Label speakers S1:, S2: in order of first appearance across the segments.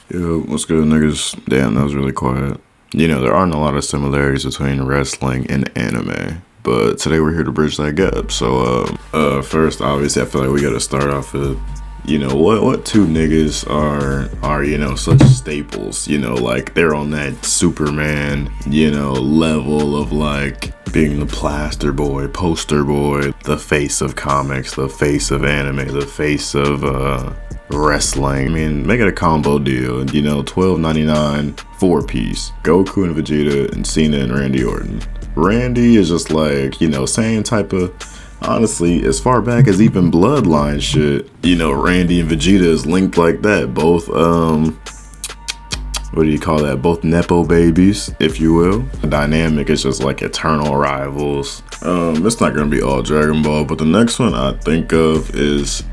S1: Yo, what's good, niggas? Damn, that was really quiet. There aren't a lot of similarities between wrestling and anime, but today we're here to bridge that gap. First, obviously, I feel like we gotta start off with, what two niggas are such staples, like they're on that Superman, level of like being the plaster boy, poster boy, the face of comics, the face of anime, the face of, wrestling. I mean, make it a combo deal. $12.99 4-piece. Goku and Vegeta and Cena and Randy Orton. Randy is just like, same type of, honestly, as far back as even Bloodline shit, Randy and Vegeta is linked like that. Both, what do you call that? Both Nepo babies, if you will. The dynamic is just like eternal rivals. It's not gonna be all Dragon Ball, but the next one I think of is,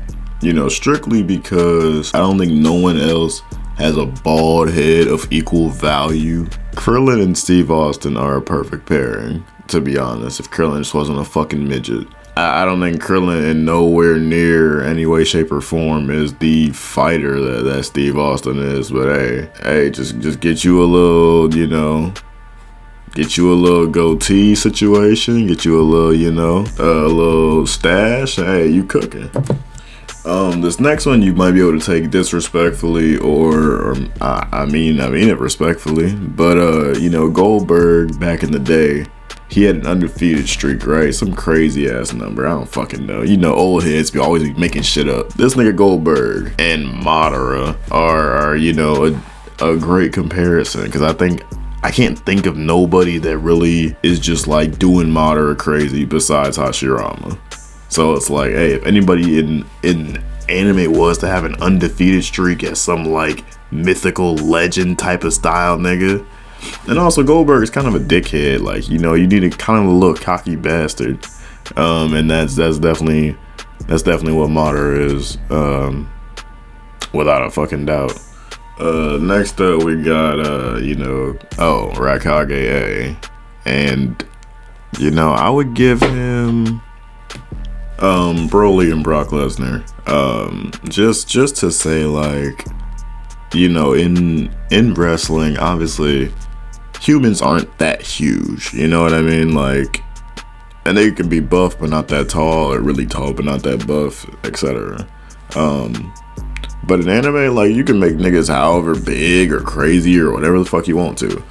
S1: strictly because I don't think no one else has a bald head of equal value. Krillin and Steve Austin are a perfect pairing, to be honest, if Krillin just wasn't a fucking midget. I don't think Krillin in nowhere near any way, shape, or form is the fighter that Steve Austin is, but hey, just get you a little, get you a little goatee situation, get you a little, a little stash, hey, you cooking. This next one you might be able to take disrespectfully or I mean it respectfully, but Goldberg back in the day, he had an undefeated streak, right? Some crazy ass number, I don't fucking know. Old heads be always making shit up. This nigga Goldberg and Madara are a great comparison, because I can't think of nobody that really is just like doing Madara crazy besides Hashirama. So it's like, hey, if anybody in anime was to have an undefeated streak as some like mythical legend type of style nigga. And also Goldberg is kind of a dickhead, like, you need a kind of a little cocky bastard. And that's definitely what Madara is, without a fucking doubt. Next up we got Raikage A. And I would give him Broly and Brock Lesnar, just to say, like, in wrestling, obviously humans aren't that huge, you know what I mean, like, and they can be buff but not that tall, or really tall but not that buff, etc. But in anime, like, you can make niggas however big or crazy or whatever the fuck you want to.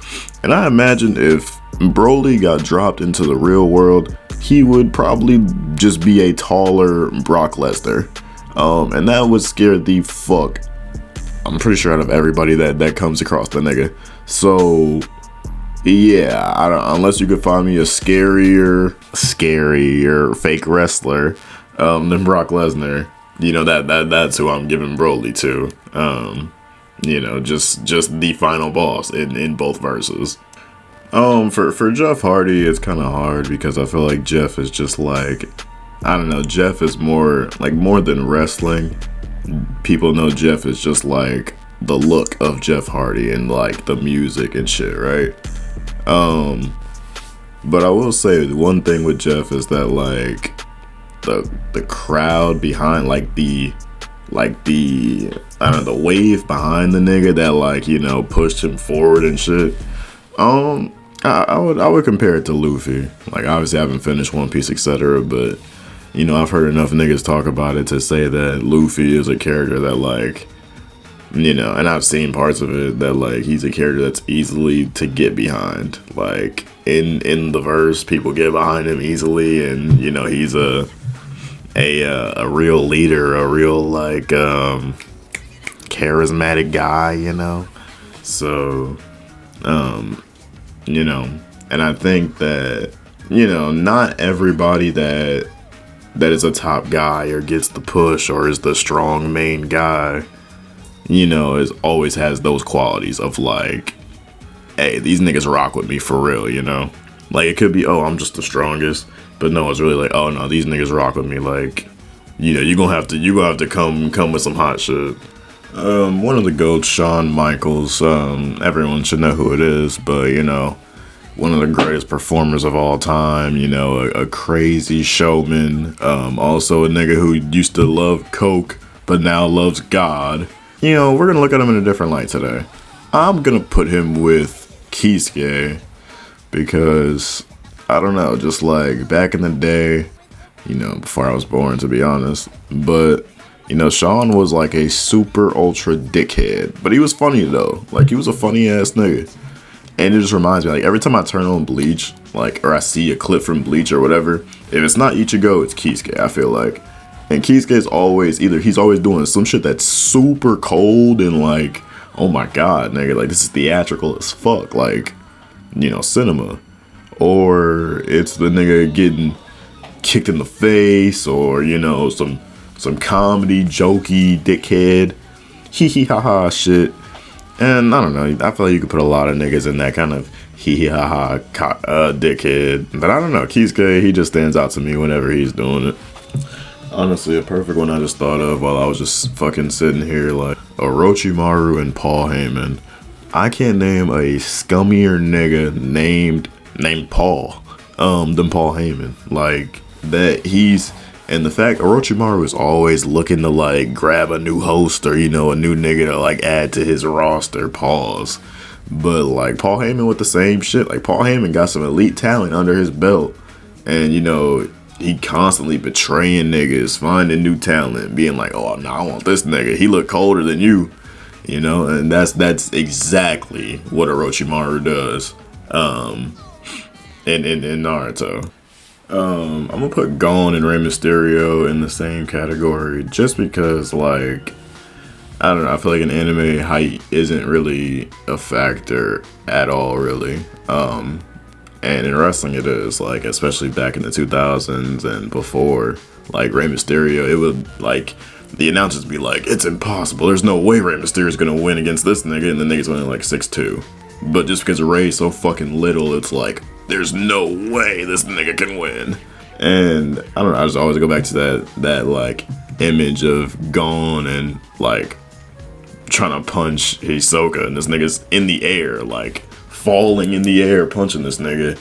S1: And I imagine if Broly got dropped into the real world, he would probably just be a taller Brock Lesnar. And that would scare the fuck, I'm pretty sure, out of everybody that comes across the nigga. So yeah, unless you could find me a scarier fake wrestler than Brock Lesnar, that's who I'm giving Broly to. Just the final boss in both verses. For Jeff Hardy, it's kind of hard because I feel like Jeff is just like, I don't know, Jeff is more than wrestling. People know Jeff is just like the look of Jeff Hardy and like the music and shit, right? But I will say one thing with Jeff is that, like, the crowd behind, the wave behind the nigga that, like, pushed him forward and shit. I would compare it to Luffy. Like, obviously I haven't finished One Piece, etc., but I've heard enough niggas talk about it to say that Luffy is a character that, like, and I've seen parts of it that, like, he's a character that's easily to get behind. Like, in the verse, people get behind him easily, and he's a real leader, a real, like, charismatic guy, so and I think that, not everybody that is a top guy or gets the push or is the strong main guy, is always has those qualities of, like, hey, these niggas rock with me for real, like, it could be, oh, I'm just the strongest, but no, it's really like, oh no, these niggas rock with me, like, you're gonna have to come with some hot shit. One of the GOATs, Shawn Michaels, everyone should know who it is, but one of the greatest performers of all time, a crazy showman, also a nigga who used to love coke but now loves God, you know, we're gonna look at him in a different light today. I'm gonna put him with Kisuke because I don't know, just like back in the day, you know, before I was born, to be honest. But you know, Sean was like a super ultra dickhead, but he was funny though. Like he was a funny ass nigga. And it just reminds me, like every time I turn on Bleach, like, or I see a clip from Bleach or whatever, if it's not Ichigo, it's Kisuke, I feel like. And Kisuke is always, either he's always doing some shit that's super cold and like, oh my god, nigga, like this is theatrical as fuck, like, you know, cinema. Or it's the nigga getting kicked in the face, or, you know, some comedy, jokey, dickhead, hee hee ha ha shit. And I don't know, I feel like you could put a lot of niggas in that kind of hee hee ha ha dickhead. But I don't know, Kisuke, he just stands out to me whenever he's doing it. Honestly, a perfect one I just thought of while I was just fucking sitting here, like Orochimaru and Paul Heyman. I can't name a scummier nigga named Paul than Paul Heyman. Like that, and the fact Orochimaru is always looking to like grab a new host or, you know, a new nigga to like add to his roster, pause. But like Paul Heyman with the same shit. Like Paul Heyman got some elite talent under his belt, and you know, he constantly betraying niggas, finding new talent, being like, oh no, I want this nigga, he look colder than you, you know. And that's exactly what Orochimaru does in Naruto. I'm gonna put Gon and Rey Mysterio in the same category just because, like, I don't know, I feel like in anime height isn't really a factor at all, really. And in wrestling it is, like, especially back in the 2000s and before, like Rey Mysterio, it would, like, the announcers be like, it's impossible, there's no way Rey Mysterio's gonna win against this nigga, and the nigga's winning like 6'2". But just because Rey's so fucking little, it's like, there's no way this nigga can win. And I don't know, I just always go back to that like image of Gon and like trying to punch Hisoka, and this nigga's in the air, like falling in the air, punching this nigga.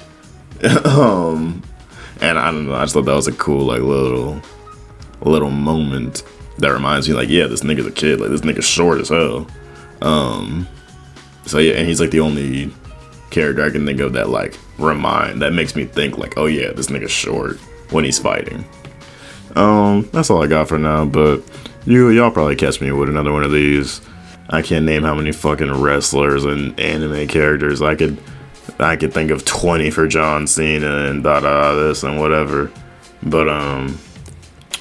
S1: And I don't know, I just thought that was a cool like little moment that reminds me, like, yeah, this nigga's a kid, like this nigga's short as hell. So yeah, and he's like the only character I can think of that like that makes me think like, oh yeah, this nigga's short when he's fighting. That's all I got for now, but y'all probably catch me with another one of these. I can't name how many fucking wrestlers and anime characters. I could think of 20 for John Cena and this and whatever. But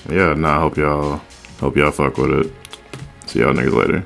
S1: yeah, I hope y'all fuck with it. See y'all niggas later.